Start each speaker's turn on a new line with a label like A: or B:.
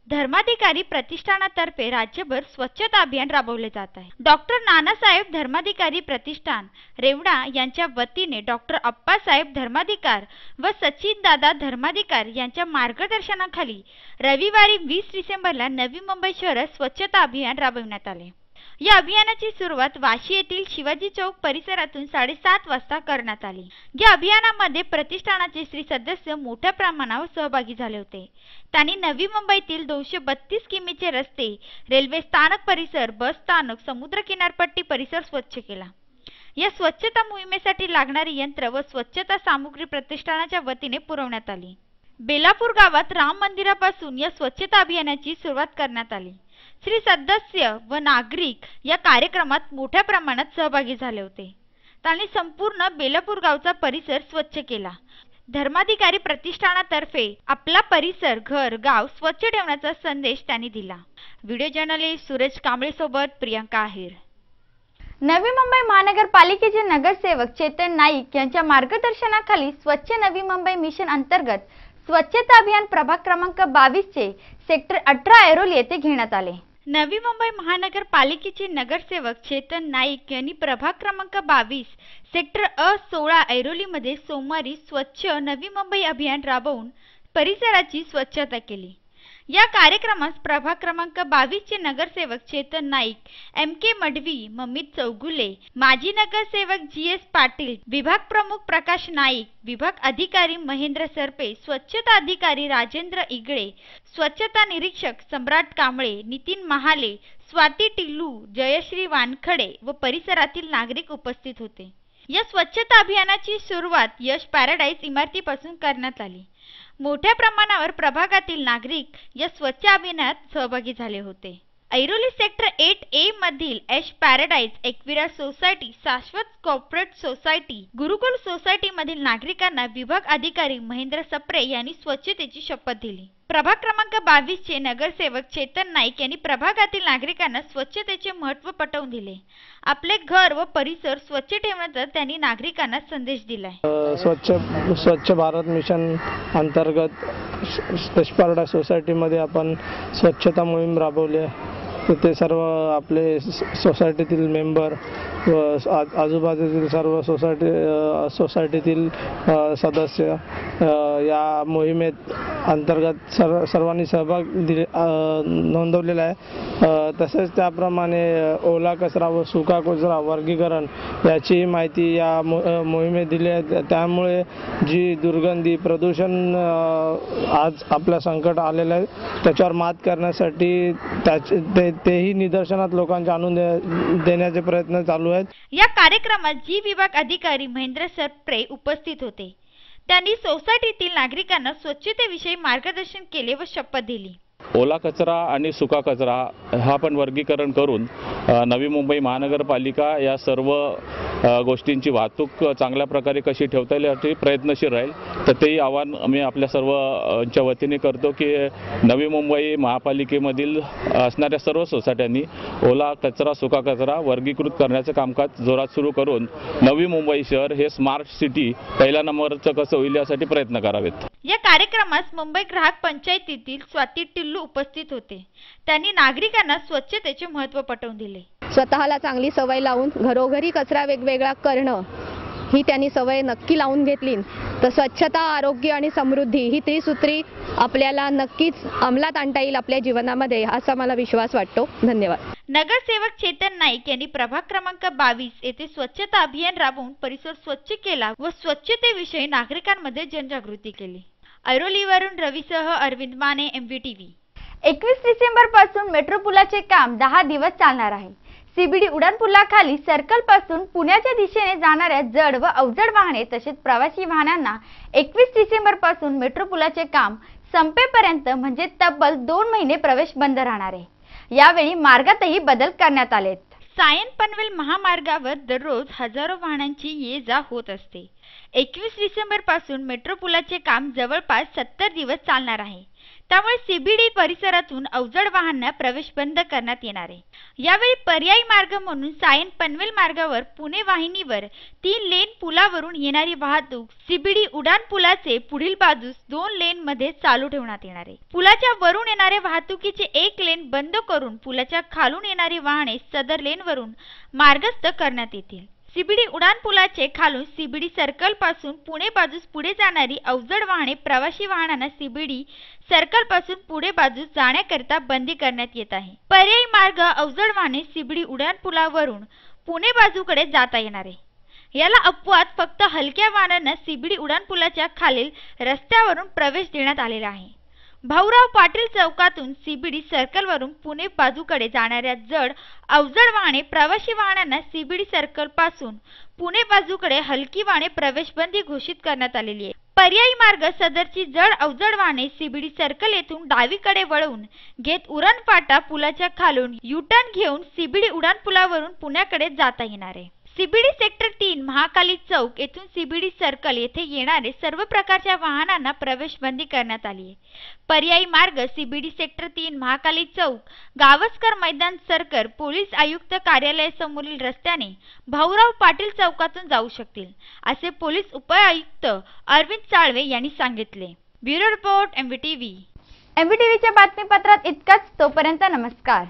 A: धर्माधिकारी प्रतिष्ठानातर्फे राज्यभर स्वच्छता अभियान राबवले जात आहे। डॉक्टर नानासाहेब धर्माधिकारी प्रतिष्ठान रेवडा यांच्या वतीने डॉक्टर अप्पासाहेब धर्माधिकार व सचिन दादा धर्माधिकार यांच्या मार्गदर्शनाखाली रविवारी 20 डिसेंबरला नवी मुंबई शहरात स्वच्छता अभियान राबविण्यात आले। या अभियानाची सुरुवात वाशी येथील शिवाजी चौक परिसरातून 7:30 वाजता करण्यात आली। या अभियानामध्ये प्रतिष्ठानाचे श्री सदस्य मोठ्या प्रमाणावर सहभागी झाले होते। त्यांनी नवी मुंबईतील 232 किमीचे रस्ते, रेल्वे स्थानक परिसर, बस स्थानक, समुद्र किनारपट्टी परिसर स्वच्छ केला। या स्वच्छता मोहिमेसाठी लागणारी यंत्र व स्वच्छता सामुग्री प्रतिष्ठानाच्या वतीने पुरवण्यात आली। बेलापूर गावात राम मंदिरापासून या स्वच्छता अभियानाची सुरुवात करण्यात आली। श्री सदस्य व नागरिक या कार्यक्रमात मोठ्या प्रमाणात सहभागी झाले होते। त्यांनी संपूर्ण बेलापूर गावचा परिसर स्वच्छ केला। धर्माधिकारी प्रतिष्ठानातर्फे आपला परिसर, घर, गाव स्वच्छ ठेवण्याचा संदेश त्यांनी दिला। व्हिडिओ जर्नलिस्ट सूरज कांबळे सोबत प्रियंका आहेर।
B: नवी मुंबई महानगरपालिकेचे नगरसेवक चेतन नाईक यांच्या मार्गदर्शनाखाली स्वच्छ नवी मुंबई मिशन अंतर्गत स्वच्छता अभियान प्रभाग क्रमांक 22 चे सेक्टर 18 ऐरोली येथे घेण्यात आले।
A: नवी मुंबई महानगरपालिकेचे नगरसेवक चेतन नाईक यांनी प्रभाग क्रमांक 22 सेक्टर 16 ऐरोलीमध्ये सोमवारी स्वच्छ नवी मुंबई अभियान राबवून परिसराची स्वच्छता केली। या कार्यक्रमास प्रभाग क्रमांक 22 चे नगरसेवक चेतन नाईक, MK मडवी, ममित चौगुले, माजी नगरसेवक GS पाटील, विभाग प्रमुख प्रकाश नाईक, विभाग अधिकारी महेंद्र सरपे, स्वच्छता अधिकारी राजेंद्र इगळे, स्वच्छता निरीक्षक सम्राट कांबळे, नितीन महाले, स्वाती टिल्लू, जयश्री वानखडे व परिसरातील नागरिक उपस्थित होते। या स्वच्छता अभियानाची सुरुवात यश पॅराडाईज इमारतीपासून करण्यात आली। मोठ्या प्रमाणावर प्रभागातील नागरिक या स्वच्छ अभियानात सहभागी झाले होते। ऐरोली सेक्टर 8A मधील यश पॅराडाईज, एकविरा सोसायटी, शाश्वत कॉर्पोरेट सोसायटी, गुरुकुल सोसायटी मधील नागरिकांना विभाग अधिकारी महेंद्र सप्रे यांनी स्वच्छतेची शपथ दिली। प्रभाग क्रमांक 22 चे नगरसेवक चेतन नाईक यांनी प्रभागातील नागरिकांना स्वच्छतेचे महत्त्व पटवून दिले। आपले घर व परिसर स्वच्छ ठेवण्याचा त्यांनी नागरिकांना संदेश दिलाय।
C: स्वच्छ भारत मिशन अंतर्गत यश सोसायटी मध्ये आपण स्वच्छता मोहीम राबवली आहे। ते सर्व आपले सोसायटीतील मेंबर व आजूबाजूतील सर्व सोसायटीतील सदस्य या मोहिमेत अंतर्गत सर्वांनी सहभाग नोंदवलेला आहे। तसेच त्याप्रमाणे ओला कचरा व सुका कचरा वर्गीकरण याची माहिती या मोहिमेत दिली आहे। त्यामुळे जी दुर्गंधी प्रदूषण आज आपल्या संकट आलेलं आहे त्याच्यावर मात करण्यासाठी तेही निदर्शनात लोकांच्या आणून देण्याचे प्रयत्न चालू आहेत।
A: या कार्यक्रमात जी विभाग अधिकारी महेंद्र सरपरे उपस्थित होते। त्यांनी सोसायटीतील नागरिकांना स्वच्छतेविषयी मार्गदर्शन केले व शपथ दिली।
D: ओला कचरा आणि सुका कचरा हा पण वर्गीकरण करून नवी मुंबई महानगरपालिका या सर्व गोष्टींची वाहतूक चांगल्या प्रकारे कशी ठेवता येईल यासाठी प्रयत्नशील राहील। तर तेही आव्हान आम्ही आपल्या सर्वांच्या वतीने करतो की नवी मुंबई महापालिकेमधील असणाऱ्या सर्व सोसायट्यांनी ओला कचरा सुका कचरा वर्गीकृत करण्याचे कामकाज जोरात सुरू करून नवी मुंबई शहर हे स्मार्ट सिटी पहिल्या नंबरचं कसं होईल यासाठी प्रयत्न करावेत।
A: या कार्यक्रमास मुंबई ग्राहक पंचायतीतील स्वाती टिल्लू उपस्थित होते। त्यांनी नागरिकांना स्वच्छतेचे महत्त्व पटवून दिले।
E: स्वतःला चांगली सवय लावून घरोघरी कचरा वेगवेगळा करणं ही त्यांनी सवय नक्की लावून घेतली तर स्वच्छता, आरोग्य आणि समृद्धी ही त्रिसूत्री आपल्याला नक्कीच अंमलात आणता येईल आपल्या जीवनामध्ये, असा मला विश्वास वाटतो। धन्यवाद।
A: नगरसेवक चेतन नाईक यांनी प्रभाग क्रमांक 22 येथे स्वच्छता अभियान राबवून परिसर स्वच्छ केला व स्वच्छतेविषयी नागरिकांमध्ये जनजागृती केली। ऐरोलीवरून रवीसह अरविंद माने, MVTV।
B: 21 डिसेंबर पासून मेट्रो पुलाचे काम 10 दिवस चालणार आहे। CBD उड्डाणपुलाखाली सर्कल पासून पुण्याच्या दिशेने जाणाऱ्या जड व अवजड वाहने तसेच प्रवासी वाहनांना 21 डिसेंबर पासून मेट्रो पुलाचे काम संपेपर्यंत म्हणजे तब्बल 2 महिने प्रवेश बंद राहणार आहे। यावेळी मार्गातही बदल करण्यात आलेत।
A: सायन पनवेल महामार्गावर दररोज हजारो वाहनांची ये जा होत असते। 21 डिसेंबर पासून मेट्रो पुलाचे काम जवळपास 70 दिवस चालणार आहे। त्यामुळे सीबीडी परिसरातून अवजड वाहनांना प्रवेश बंद करण्यात येणार आहे. यावेळी पर्यायी मार्ग म्हणून सायन पनवेल मार्गावर पुणे वाहिनीवर 3 लेन पुलावरून येणारी वाहतूक सीबीडी उडान पुलाचे पुढील बाजूस 2 लेन मध्ये चालू ठेवण्यात येणार आहे. पुलाच्या वरून येणाऱ्या वाहतुकीचे 1 लेन बंद करून पुलाच्या खालून येणारी वाहने सदर लेनवरून मार्गस्थ करण्यात येतील. सीबीडी उडान पुलाचे खालून सीबीडी सर्कल पासून पुणे बाजूस पुढे जाणारी अवजड वाहने प्रवासी वाहनांना सीबीडी सर्कल पासून पुढे बाजूस जाण्याकरिता बंदी करण्यात येत आहे. पर्यायी मार्ग अवजड वाहने सीबीडी उडान पुलावरून पुणे बाजूकडे जाता येणार आहे. याला अपवाद फक्त हलक्या वाहनांना सीबीडी उडान पुलाच्या खालील रस्त्यावरून प्रवेश देण्यात आलेला आहे. भाऊराव पाटील चौकातून सीबीडी सर्कलवरून पुणे बाजूकडे जाणाऱ्या जड अवजड वाहने प्रवासी वाहनांना सीबीडी सर्कल पासून पुणे बाजूकडे हलकी वाहने प्रवेशबंदी घोषित करण्यात आलेली आहे. पर्यायी मार्ग सदरची जड अवजड वाहने सीबीडी सर्कल येथून डावीकडे वळवून घेत उरण फाटा पुलाच्या खालून युटर्न घेऊन सीबीडी उडान पुलावरून पुण्याकडे जाता येणार आहे. सीबीडी सेक्टर 3 महाकाली चौक येथून सीबीडी सर्कल येथे येणारे सर्व प्रकारच्या वाहनांना प्रवेशबंदी करण्यात आली आहे. पर्यायी मार्ग सीबीडी सेक्टर 3 महाकाली चौक गावस्कर मैदान सर्कल पोलीस आयुक्त कार्यालयासमोरील रस्त्याने भाऊराव पाटील चौकातून जाऊ शकतील, असे पोलीस उपआयुक्त अरविंद साळवे यांनी सांगितले. Bureau report एमव्हीटीव्ही.
B: एमव्हीटीव्हीच्या बातमीपत्रात इतकंच. तोपर्यंत नमस्कार.